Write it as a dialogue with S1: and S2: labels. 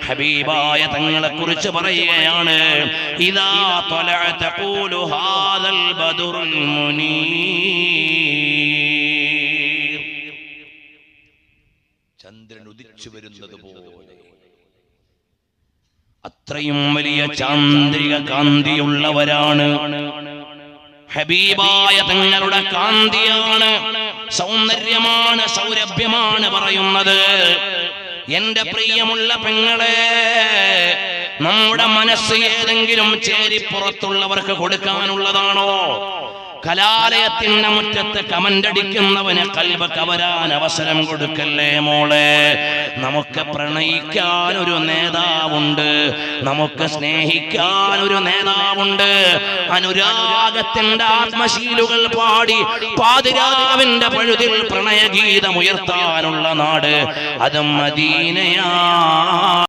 S1: ഹബീബായ തങ്ങളെ കുറിച്ച് പറയുകയാണ്, ഇദാ തലഅ തഖൂലു ഹാദൽ ബദറുൽ മുനീർ. ചന്ദ്രൻ ഉദിച്ചു വരുന്നത് പോലെ അത്രയും വലിയ ചാന്ദ്രിക കാന്തിയുള്ളവരാണ് ഹബീബായ തങ്ങളുടെ കാന്തിയാണ്, സൗന്ദര്യമാണ്, സൗരഭ്യമാണ് പറയുന്നത്. എന്റെ പ്രിയമുള്ള പെങ്ങളെ, നമ്മുടെ മനസ്സ് ഏതെങ്കിലും ചേരിപ്പുറത്തുള്ളവർക്ക് കൊടുക്കാനുള്ളതാണോ? കലാലയത്തിന്റെ മുറ്റത്ത് കമന്റ് അടിക്കുന്നവന് കൽബ് കവരാൻ അവസരം കൊടുക്കല്ലേ മോളെ. നമുക്ക് പ്രണയിക്കാൻ ഒരു നേതാവുണ്ട്, നമുക്ക് സ്നേഹിക്കാൻ ഒരു നേതാവുണ്ട്. അനുരാഗത്തിന്റെ ആത്മശീലുകൾ പാടി പാതിരാവിന്റെ പഴുതിൽ പ്രണയഗീതമുയർത്താനുള്ള നാട് അത് മദീനയാ.